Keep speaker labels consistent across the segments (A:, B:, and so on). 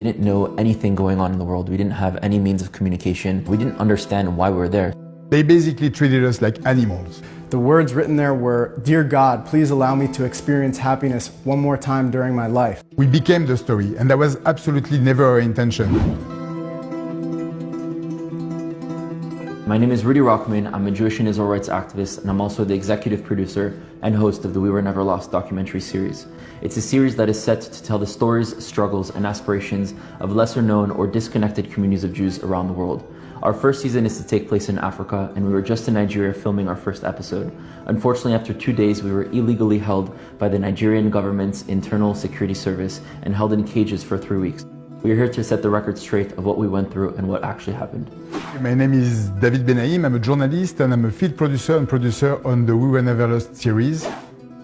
A: We didn't know anything going on in the world. We didn't have any means of communication. We didn't understand why we were there.
B: They basically treated us like animals.
C: The words written there were, "Dear God, please allow me to experience happiness one more time during my life."
B: We became the story, and that was absolutely never our intention.
A: My name is Rudy Rochman. I'm a Jewish and Israel rights activist, and I'm also the executive producer and host of the We Were Never Lost documentary series. It's a series that is set to tell the stories, struggles, and aspirations of lesser known or disconnected communities of Jews around the world. Our first season is to take place in Africa, and we were just in Nigeria filming our first episode. Unfortunately, after 2 days, we were illegally held by the Nigerian government's internal security service and held in cages for 3 weeks. We are here to set the record straight of what we went through and what actually happened.
B: My name is Benaym. I'm a journalist and I'm a field producer and producer on the We Were Never Lost series.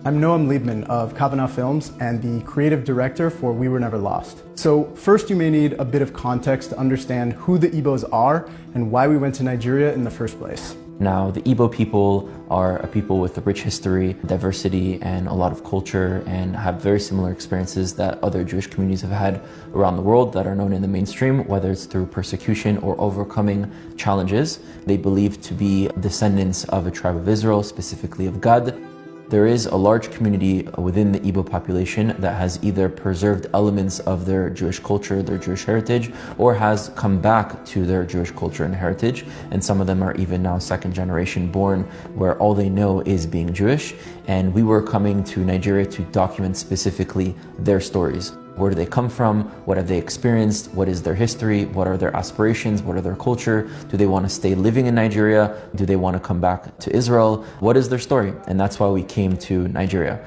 C: I'm Noam Leibman of Kavana Films and the creative director for We Were Never Lost. So first you may need a bit of context to understand who the Igbos are and why we went to Nigeria in the first place.
A: Now, the Igbo people are a people with a rich history, diversity, and a lot of culture, and have very similar experiences that other Jewish communities have had around the world that are known in the mainstream, whether it's through persecution or overcoming challenges. They believe to be descendants of a tribe of Israel, specifically of Gad. There is a large community within the Igbo population that has either preserved elements of their Jewish culture, their Jewish heritage, or has come back to their Jewish culture and heritage. And some of them are even now second generation born, where all they know is being Jewish. And we were coming to Nigeria to document specifically their stories. Where do they come from? What have they experienced? What is their history? What are their aspirations? What are their culture? Do they want to stay living in Nigeria? Do they want to come back to Israel? What is their story? And that's why we came to Nigeria.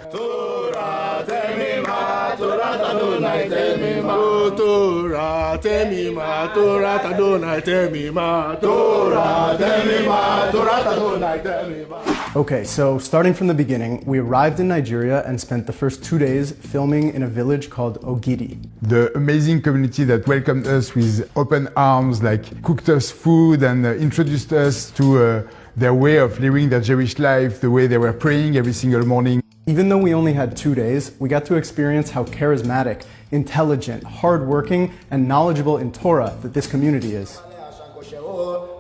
C: Okay, so starting from the beginning, we arrived in Nigeria and spent the first 2 days filming in a village called Ogidi.
B: The amazing community that welcomed us with open arms, like cooked us food and introduced us to their way of living their Jewish life, the way they were praying every single morning.
C: Even though we only had 2 days, we got to experience how charismatic, intelligent, hardworking, and knowledgeable in Torah that this community is.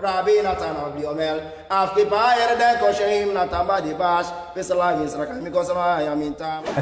C: At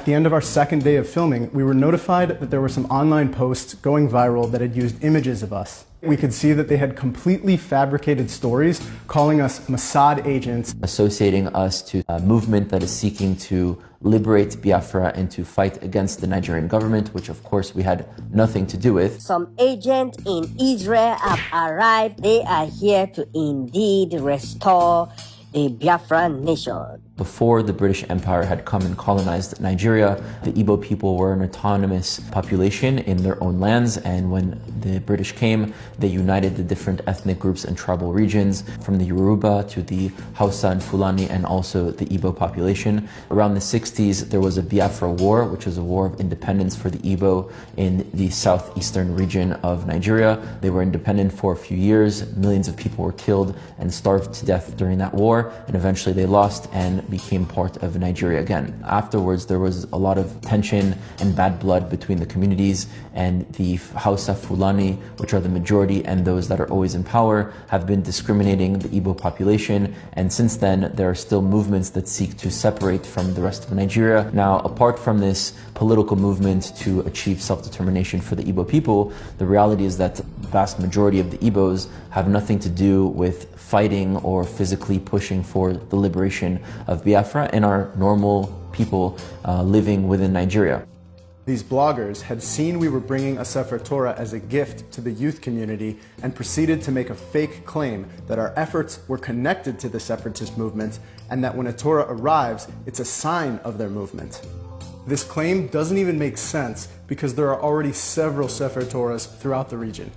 C: the end of our second day of filming, we were notified that there were some online posts going viral that had used images of us. We could see that they had completely fabricated stories, calling us Mossad agents,
A: associating us to a movement that is seeking to liberate Biafra and to fight against the Nigerian government, which of course we had nothing to do with.
D: Some agents in Israel have arrived. They are here to indeed restore the Biafran nation.
A: Before the British Empire had come and colonized Nigeria, the Igbo people were an autonomous population in their own lands, and when the British came, they united the different ethnic groups and tribal regions, from the Yoruba to the Hausa and Fulani, and also the Igbo population. Around the 60s, there was a Biafra War, which was a war of independence for the Igbo in the southeastern region of Nigeria. They were independent for a few years. Millions of people were killed and starved to death during that war, and eventually they lost and became part of Nigeria again. Afterwards, there was a lot of tension and bad blood between the communities, and the Hausa Fulani, which are the majority and those that are always in power, have been discriminating the Igbo population, and since then there are still movements that seek to separate from the rest of Nigeria. Now, apart from this political movement to achieve self-determination for the Igbo people, the reality is that the vast majority of the Igbos have nothing to do with fighting or physically pushing for the liberation of Biafra and are normal people living within Nigeria.
C: These bloggers had seen we were bringing a Sefer Torah as a gift to the youth community and proceeded to make a fake claim that our efforts were connected to the separatist movement and that when a Torah arrives, it's a sign of their movement. This claim doesn't even make sense because there are already several Sefer Torahs throughout the region.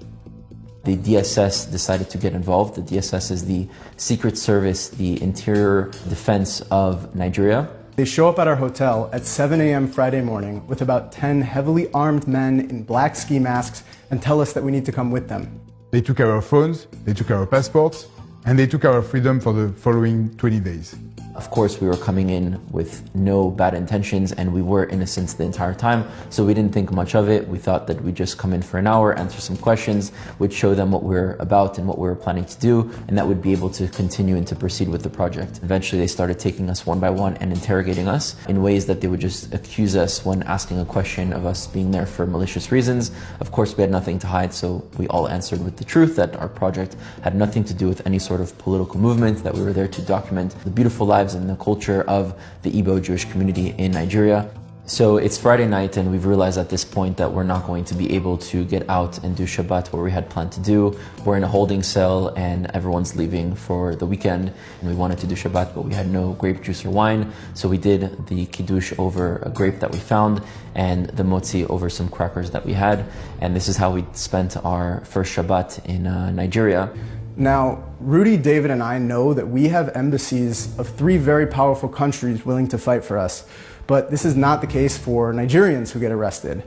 A: The DSS decided to get involved. The DSS is the Secret Service, the Interior Defense of Nigeria.
C: They show up at our hotel at 7 a.m. Friday morning with about 10 heavily armed men in black ski masks and tell us that we need to come with them.
B: They took our phones, they took our passports, And they took our freedom for the following 20 days.
A: Of course, we were coming in with no bad intentions and we were innocent the entire time, so we didn't think much of it. We thought that we'd just come in for an hour, answer some questions, would show them what we're about and what we were planning to do, and that would be able to continue and to proceed with the project. Eventually, they started taking us one by one and interrogating us in ways that they would just accuse us when asking a question of us being there for malicious reasons. Of course, we had nothing to hide, so we all answered with the truth that our project had nothing to do with any sort of political movement, that we were there to document the beautiful lives and the culture of the Igbo Jewish community in Nigeria. So it's Friday night and we've realized at this point that we're not going to be able to get out and do Shabbat where we had planned to do. We're in a holding cell and everyone's leaving for the weekend and we wanted to do Shabbat but we had no grape juice or wine. So we did the Kiddush over a grape that we found and the motzi over some crackers that we had. And this is how we spent our first Shabbat in Nigeria.
C: Now, Rudy, David, and I know that we have embassies of 3 very powerful countries willing to fight for us, but this is not the case for Nigerians who get arrested.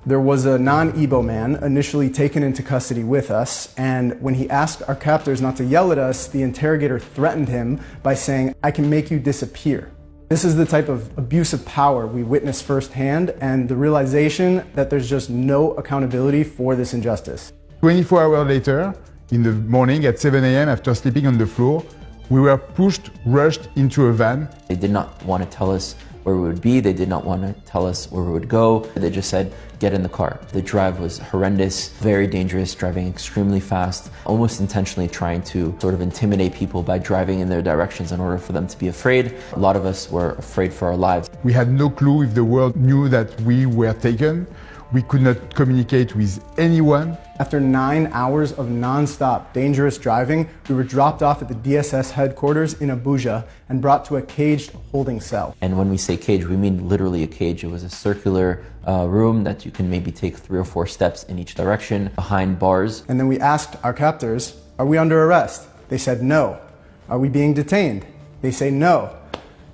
C: There was a non-Igbo man initially taken into custody with us, and when he asked our captors not to yell at us, the interrogator threatened him by saying, "I can make you disappear." This is the type of abuse of power we witnessed firsthand, and the realization that there's just no accountability for this injustice.
B: 24 hours later, in the morning at 7 a.m. after sleeping on the floor, we were rushed into a van.
A: They did not want to tell us where we would be. They did not want to tell us where we would go. They just said, get in the car. The drive was horrendous, very dangerous, driving extremely fast, almost intentionally trying to sort of intimidate people by driving in their directions in order for them to be afraid. A lot of us were afraid for our lives.
B: We had no clue if the world knew that we were taken. We could not communicate with anyone.
C: After 9 hours of non-stop dangerous driving, we were dropped off at the DSS headquarters in Abuja and brought to a caged holding cell.
A: And when we say cage, we mean literally a cage. It was a circular room that you can maybe take 3 or 4 steps in each direction, behind bars.
C: And then we asked our captors, "Are we under arrest?" They said no. "Are we being detained?" They say no.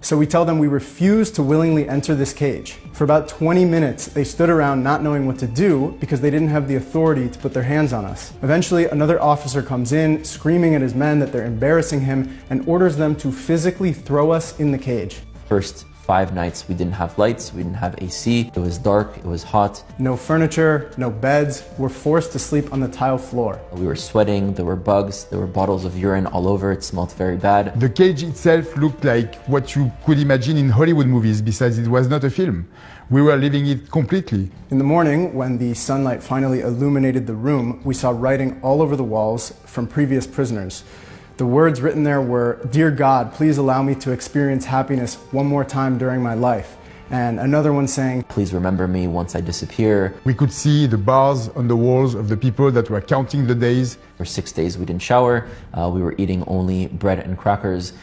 C: So we tell them we refuse to willingly enter this cage. For about 20 minutes, they stood around not knowing what to do because they didn't have the authority to put their hands on us. Eventually, another officer comes in, screaming at his men that they're embarrassing him, and orders them to physically throw us in the cage.
A: First 5 nights we didn't have lights, we didn't have AC, it was dark, it was hot.
C: No furniture, no beds, we're forced to sleep on the tile floor.
A: We were sweating, there were bugs, there were bottles of urine all over, it smelled very bad.
B: The cage itself looked like what you could imagine in Hollywood movies, besides it was not a film. We were living it completely.
C: In the morning, when the sunlight finally illuminated the room, we saw writing all over the walls from previous prisoners. The words written there were, "Dear God, please allow me to experience happiness one more time during my life." And another one saying,
A: "Please remember me once I disappear."
B: We could see the bars on the walls of the people that were counting the days.
A: For 6 days we didn't shower, we were eating only bread and crackers.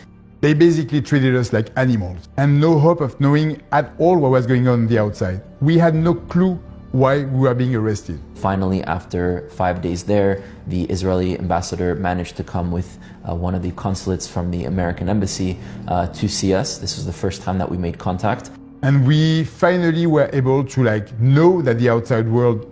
B: They basically treated us like animals, and no hope of knowing at all what was going on the outside. We had no clue why we were being arrested.
A: Finally, after 5 days there, the Israeli ambassador managed to come with one of the consulates from the American embassy to see us. This was the first time that we made contact.
B: And we finally were able to know that the outside world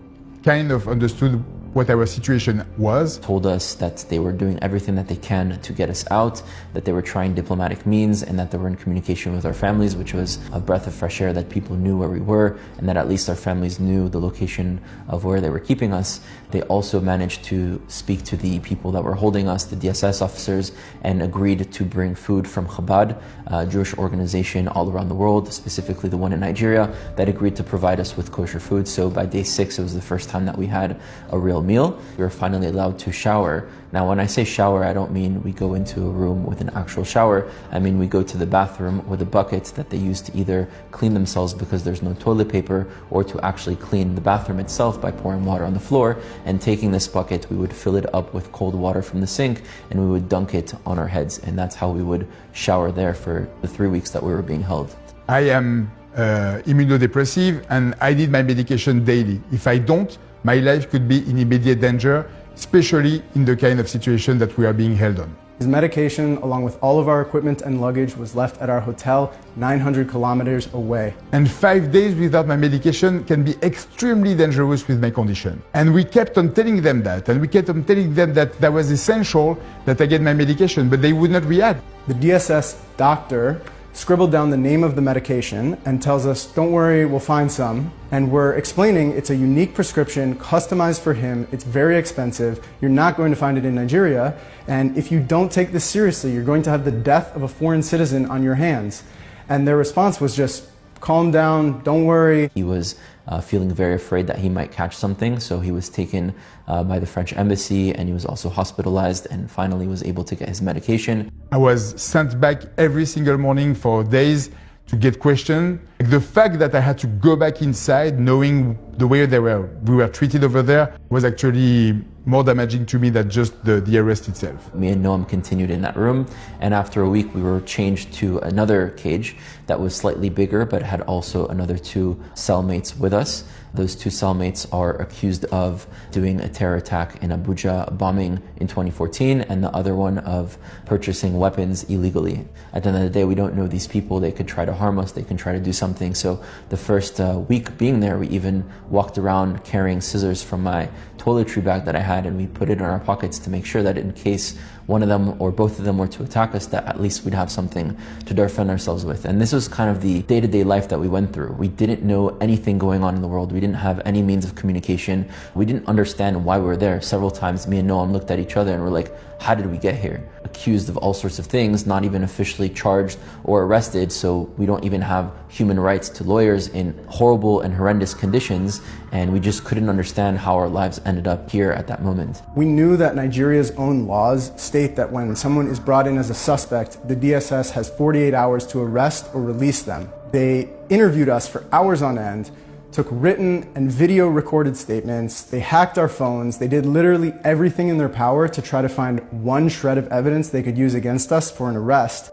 B: kind of understood what our situation was.
A: Told us that they were doing everything that they can to get us out, that they were trying diplomatic means, and that they were in communication with our families, which was a breath of fresh air that people knew where we were, and that at least our families knew the location of where they were keeping us. They also managed to speak to the people that were holding us, the DSS officers, and agreed to bring food from Chabad, a Jewish organization all around the world, specifically the one in Nigeria, that agreed to provide us with kosher food. So by day 6, it was the first time that we had a real meal. We were finally allowed to shower. Now, when I say shower, I don't mean we go into a room with an actual shower. I mean we go to the bathroom with a bucket that they use to either clean themselves because there's no toilet paper, or to actually clean the bathroom itself by pouring water on the floor. And taking this bucket, we would fill it up with cold water from the sink and we would dunk it on our heads. And that's how we would shower there for the 3 weeks that we were being held.
B: I am immunodepressive and I need my medication daily. If I don't, my life could be in immediate danger, especially in the kind of situation that we are being held on.
C: His medication, along with all of our equipment and luggage, was left at our hotel 900 kilometers away.
B: And 5 days without my medication can be extremely dangerous with my condition. And we kept on telling them that, and we kept on telling them that that was essential that I get my medication, but they would not react.
C: The DSS doctor scribbled down the name of the medication and tells us, don't worry, we'll find some. And we're explaining it's a unique prescription customized for him. It's very expensive. You're not going to find it in Nigeria. And if you don't take this seriously, you're going to have the death of a foreign citizen on your hands. And their response was just, calm down, don't worry.
A: He was feeling very afraid that he might catch something, so he was taken by the French embassy, and he was also hospitalized and finally was able to get his medication.
B: I was sent back every single morning for days to get questioned. The fact that I had to go back inside knowing the way we were treated over there was actually more damaging to me than just the arrest itself.
A: Me and Noam continued in that room, and after a week we were changed to another cage that was slightly bigger but had also another 2 cellmates with us. Those 2 cellmates are accused of doing a terror attack in Abuja bombing in 2014, and the other one of purchasing weapons illegally. At the end of the day, we don't know these people. They could try to harm us, they can try to do something. So the first week being there, we even walked around carrying scissors from my toiletry bag that I had, and we put it in our pockets to make sure that in case one of them or both of them were to attack us, that at least we'd have something to defend ourselves with. And this was kind of the day-to-day life that we went through. We didn't know anything going on in the world. We didn't have any means of communication. We didn't understand why we were there. Several times me and Noam looked at each other and were like, how did we get here? Accused of all sorts of things, not even officially charged or arrested, so we don't even have human rights to lawyers in horrible and horrendous conditions, and we just couldn't understand how our lives ended up here at that moment.
C: We knew that Nigeria's own laws state that when someone is brought in as a suspect, the DSS has 48 hours to arrest or release them. They interviewed us for hours on end, took written and video recorded statements, they hacked our phones, they did literally everything in their power to try to find one shred of evidence they could use against us for an arrest.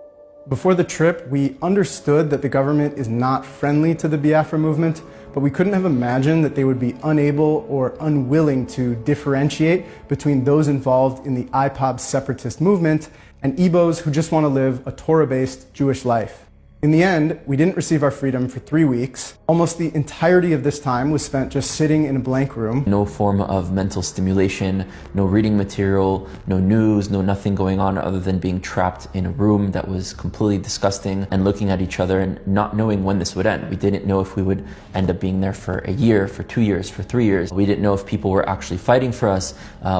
C: Before the trip, we understood that the government is not friendly to the Biafra movement, but we couldn't have imagined that they would be unable or unwilling to differentiate between those involved in the IPOB separatist movement and Igbos who just want to live a Torah-based Jewish life. In the end, we didn't receive our freedom for 3 weeks. Almost the entirety of this time was spent just sitting in a blank room.
A: No form of mental stimulation, no reading material, no news, no nothing going on other than being trapped in a room that was completely disgusting and looking at each other and not knowing when this would end. We didn't know if we would end up being there for a year, for 2 years, for 3 years. We didn't know if people were actually fighting for us.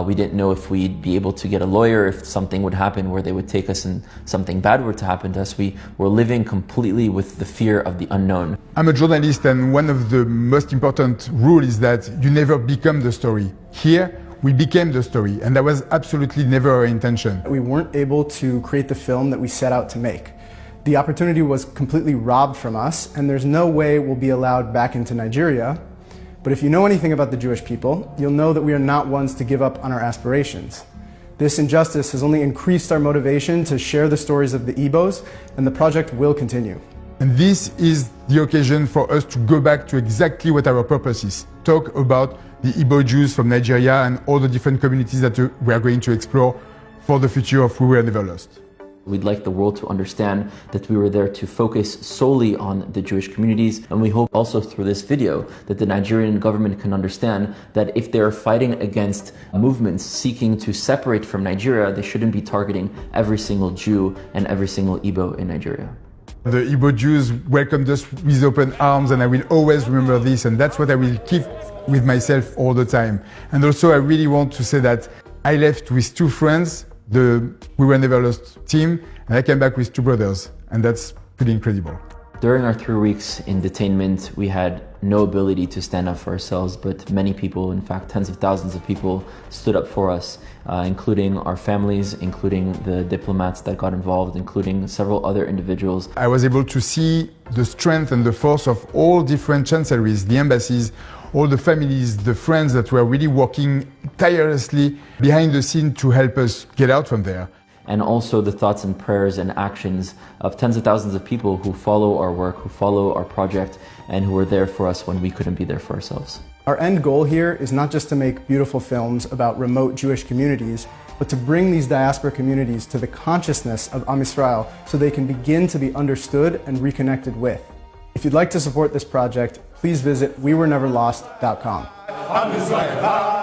A: We didn't know if we'd be able to get a lawyer, if something would happen where they would take us and something bad were to happen to us. We were living completely with the fear of the unknown.
B: I'm a journalist, and one of the most important rules is that you never become the story. Here, we became the story, and that was absolutely never our intention.
C: We weren't able to create the film that we set out to make. The opportunity was completely robbed from us, and there's no way we'll be allowed back into Nigeria. But if you know anything about the Jewish people, you'll know that we are not ones to give up on our aspirations. This injustice has only increased our motivation to share the stories of the Igbos, and the project will continue.
B: And this is the occasion for us to go back to exactly what our purpose is. Talk about the Igbo Jews from Nigeria and all the different communities that we are going to explore for the future of We Were Never Lost.
A: We'd like the world to understand that we were there to focus solely on the Jewish communities, and we hope also through this video that the Nigerian government can understand that if they're fighting against movements seeking to separate from Nigeria, they shouldn't be targeting every single Jew and every single Igbo in Nigeria.
B: The Igbo Jews welcomed us with open arms, and I will always remember this, and that's what I will keep with myself all the time. And also I really want to say that I left with 2 friends, the We Were Never Lost team, and I came back with 2 brothers, and that's pretty incredible.
A: During our 3 weeks in detainment, we had no ability to stand up for ourselves, but many people, in fact tens of thousands of people, stood up for us, including our families, including the diplomats that got involved, including several other individuals.
B: I was able to see the strength and the force of all different chancelleries, the embassies, all the families, the friends that were really working tirelessly behind the scene to help us get out from there.
A: And also the thoughts and prayers and actions of tens of thousands of people who follow our work, who follow our project, and who were there for us when we couldn't be there for ourselves.
C: Our end goal here is not just to make beautiful films about remote Jewish communities, but to bring these diaspora communities to the consciousness of Am Yisrael so they can begin to be understood and reconnected with. If you'd like to support this project, please visit wewereneverlost.com. I'm Israel.